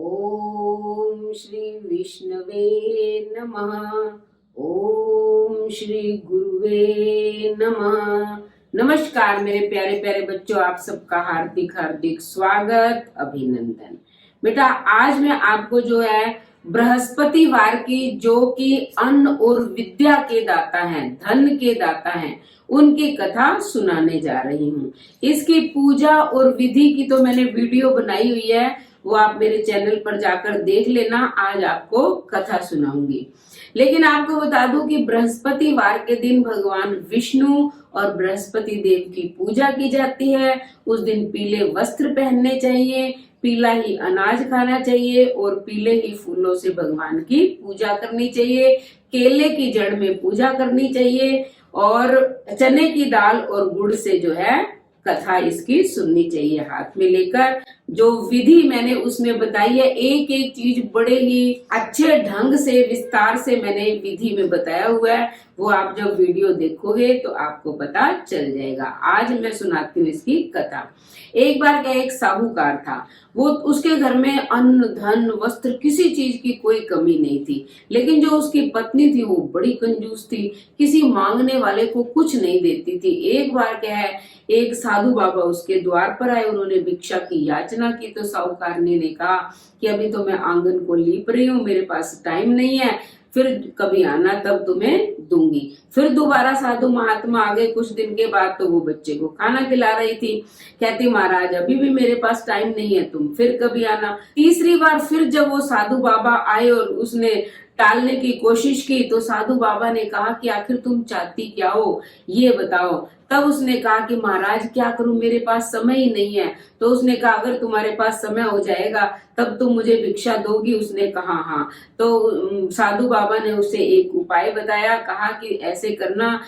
ओम श्री विष्णवे नमः। ओम श्री गुरुवे नमः। नमस्कार मेरे प्यारे प्यारे बच्चों, आप सबका हार्दिक हार्दिक स्वागत, अभिनंदन। बेटा आज मैं आपको जो है बृहस्पतिवार की, जो कि अन्न और विद्या के दाता हैं, धन के दाता हैं, उनकी कथा सुनाने जा रही हूँ। इसकी पूजा और विधि की तो मैंने वीडियो बनाई हुई है, वो आप मेरे चैनल पर जाकर देख लेना। आज आपको कथा सुनाऊंगी, लेकिन आपको बता दूं कि बृहस्पतिवार के दिन भगवान विष्णु और बृहस्पति देव की पूजा की जाती है। उस दिन पीले वस्त्र पहनने चाहिए, पीला ही अनाज खाना चाहिए और पीले ही फूलों से भगवान की पूजा करनी चाहिए। केले की जड़ में पूजा करनी चाहिए और चने की दाल और गुड़ से जो है कथा इसकी सुननी चाहिए हाथ में लेकर। जो विधि मैंने उसमें बताई है, एक एक चीज बड़े ही अच्छे ढंग से विस्तार से मैंने विधि में बताया हुआ है। वो आप जब वीडियो देखोगे तो आपको पता चल जाएगा। आज मैं सुनाती हूँ इसकी कथा। एक बार क्या, एक साहूकार था। वो उसके घर में अन्न धन वस्त्र किसी चीज की कोई कमी नहीं थी, लेकिन जो उसकी पत्नी थी वो बड़ी कंजूस थी, किसी मांगने वाले को कुछ नहीं देती थी। एक बार क्या है, एक साधु बाबा उसके द्वार पर आए, उन्होंने भिक्षा की याचना की। तो साहूकारनी ने कहा कि अभी तो मैं आंगन को लीप रही हूँ, मेरे पास टाइम नहीं है, फिर कभी आना तब तुम्हें दूंगी। फिर दोबारा साधु महात्मा आ गए कुछ दिन के बाद, तो वो बच्चे को खाना खिला रही थी। कहती महाराज अभी भी मेरे पास टाइम नहीं है, तुम फिर कभी आना। तीसरी बार फिर जब वो साधु बाबा आए और उसने टालने की कोशिश की, तो साधु बाबा ने कहा कि आखिर तुम चाहती क्या हो, ये बताओ। तब उसने कहा कि महाराज क्या करूं, मेरे पास समय ही नहीं है। तो उसने कहा अगर तुम्हारे पास समय हो जाएगा तब तुम मुझे भिक्षा दोगी। उसने कहा हाँ। तो साधु बाबा ने उसे एक उपाय बताया, कहा कि ऐसे करना,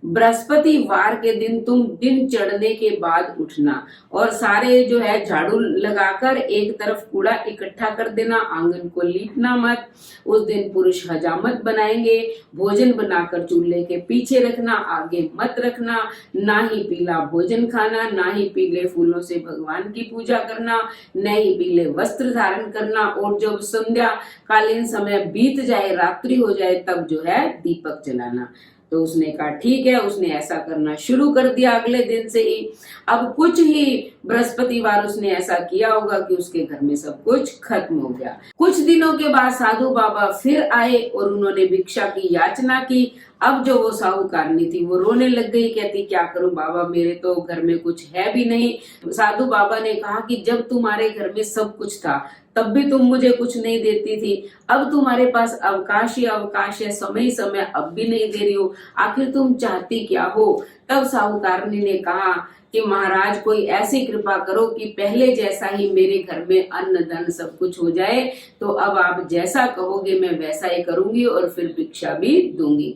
बृहस्पतिवार के दिन तुम दिन चढ़ने के बाद उठना और सारे जो है झाड़ू लगाकर एक तरफ कूड़ा इकट्ठा कर देना, आंगन को लीपना मत। उस दिन पुरुष हजामत बनाएंगे, भोजन बनाकर चूल्हे के पीछे रखना, आगे मत रखना। ना ही पीला भोजन खाना, ना ही पीले फूलों से भगवान की पूजा करना, न ही पीले वस्त्र धारण करना। और जब संध्या कालीन समय बीत जाए, रात्रि हो जाए, तब जो है दीपक जलाना। तो उसने कहा ठीक है। उसने ऐसा करना शुरू कर दिया अगले दिन से ही। अब कुछ ही बृहस्पतिवार उसने ऐसा किया होगा कि उसके घर में सब कुछ खत्म हो गया। कुछ दिनों के बाद साधु बाबा फिर आए और उन्होंने भिक्षा की याचना की। अब जो वो साहूकारनी थी वो रोने लग गई, कहती क्या करूं बाबा, मेरे तो घर में कुछ है भी नहीं। साधु बाबा ने कहा कि जब तुम्हारे घर में सब कुछ था तब भी तुम मुझे कुछ नहीं देती थी, अब तुम्हारे पास अवकाश ही अवकाश है, समय ही समय, अब भी नहीं दे रही हो, आखिर तुम चाहती क्या हो। तब साहूकारनी ने कहा कि महाराज कोई ऐसी कृपा करो कि पहले जैसा ही मेरे घर में अन्न धन सब कुछ हो जाए। तो अब आप जैसा कहोगे मैं वैसा ही करूंगी और फिर भिक्षा भी दूंगी।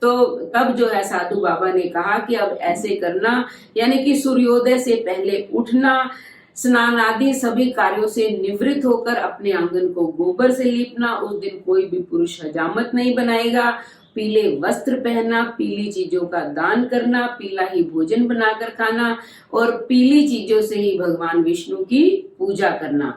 तो तब जो है साधु बाबा ने कहा कि अब ऐसे करना, यानी कि सूर्योदय से पहले उठना, स्नान आदि सभी कार्यों से निवृत्त होकर अपने आंगन को गोबर से लीपना। उस दिन कोई भी पुरुष हजामत नहीं बनाएगा, पीले वस्त्र पहनना, पीली चीजों का दान करना, पीला ही भोजन बनाकर खाना और पीली चीजों से ही भगवान विष्णु की पूजा करना।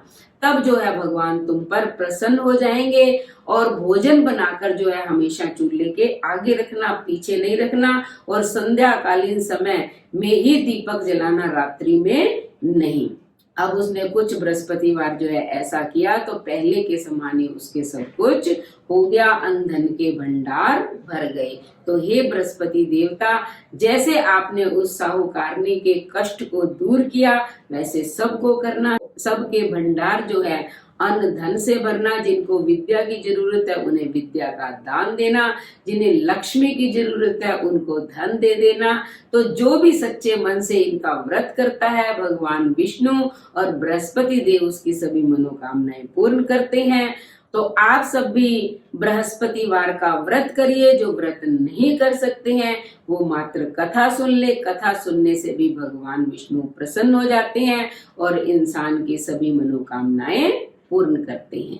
तब जो है भगवान तुम पर प्रसन्न हो जाएंगे। और भोजन बनाकर जो है हमेशा चूल्हे के आगे रखना, पीछे नहीं रखना। और संध्या कालीन समय में ही दीपक जलाना, रात्रि में नहीं। अब उसने कुछ बृहस्पतिवार जो है ऐसा किया तो पहले के समान ही उसके सब कुछ हो गया, अन्न धन के भंडार भर गए। तो हे बृहस्पति देवता, जैसे आपने उस साहूकारनी के कष्ट को दूर किया वैसे सबको करना। सबके भंडार जो है अन्न धन से भरना, जिनको विद्या की जरूरत है उन्हें विद्या का दान देना, जिन्हें लक्ष्मी की जरूरत है उनको धन दे देना। तो जो भी सच्चे मन से इनका व्रत करता है, भगवान विष्णु और बृहस्पति देव उसकी सभी मनोकामनाएं पूर्ण करते हैं। तो आप सब भी बृहस्पतिवार का व्रत करिए। जो व्रत नहीं कर सकते हैं वो मात्र कथा सुन ले। कथा सुनने से भी भगवान विष्णु प्रसन्न हो जाते हैं और इंसान की सभी मनोकामनाएं पूर्ण करते हैं।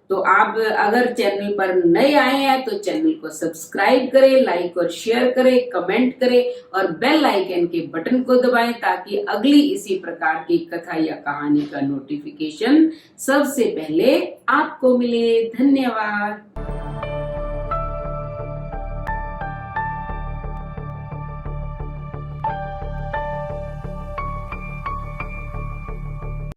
तो आप अगर चैनल पर नए आए हैं तो चैनल को सब्सक्राइब करें, लाइक और शेयर करें, कमेंट करें और बेल आइकन के बटन को दबाएं ताकि अगली इसी प्रकार की कथा या कहानी का नोटिफिकेशन सबसे पहले आपको मिले। धन्यवाद।